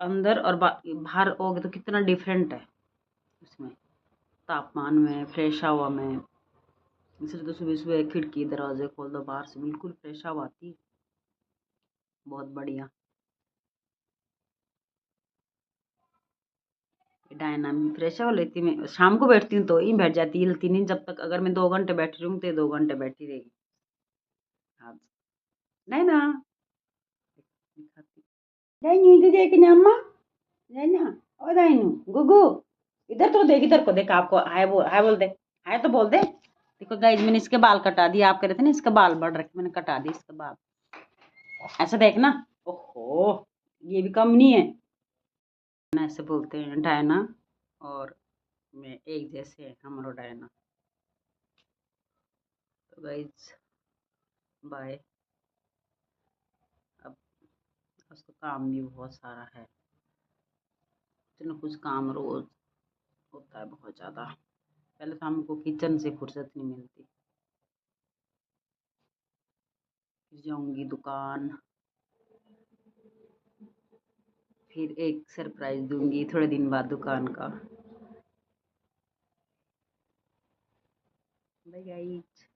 अंदर और बाहर होगे तो कितना डिफरेंट है इसमें, तापमान में, फ्रेश हवा में। इसलिए तो सुबह सुबह खिड़की दरवाजे खोल दो, बाहर से बिल्कुल फ्रेश हवा आती है, बहुत बढ़िया। डायना में फ्रेश हवा लेती, मैं शाम को बैठती हूँ तो ही बैठ जाती है, हिलती नहीं जब तक। अगर मैं 2 घंटे बैठी रहूँ तो 2 घंटे बैठी रहेगी। हाँ डायना दिखाती, डायनू इधर देखना अम्मा, डायना ओ डायनू गुगू, इधर तो देख, इधर को देख, आपको हाय बोल, हाय बोल दे, हाय तो बोल दे। देखो गाइस मैंने इसके बाल कटा दिए, आप कह रहे थे ना इसके बाल बढ़ रखे, मैंने कटा दिए इसके बाल। ऐसा देखना, ओहो ये भी कम नहीं है ना, ऐसे बोलते हैं डायना और मैं एक जैसे हैं हम और डायना। तो गाइस बाय। अब उसका काम भी बहुत सारा है, कुछ न कुछ काम रोज होता है बहुत ज़्यादा। पहले तो हमको किचन से फुर्सत नहीं मिलती। फिर जाऊंगी दुकान, फिर एक सरप्राइज दूंगी थोड़े दिन बाद दुकान का। Bye guys.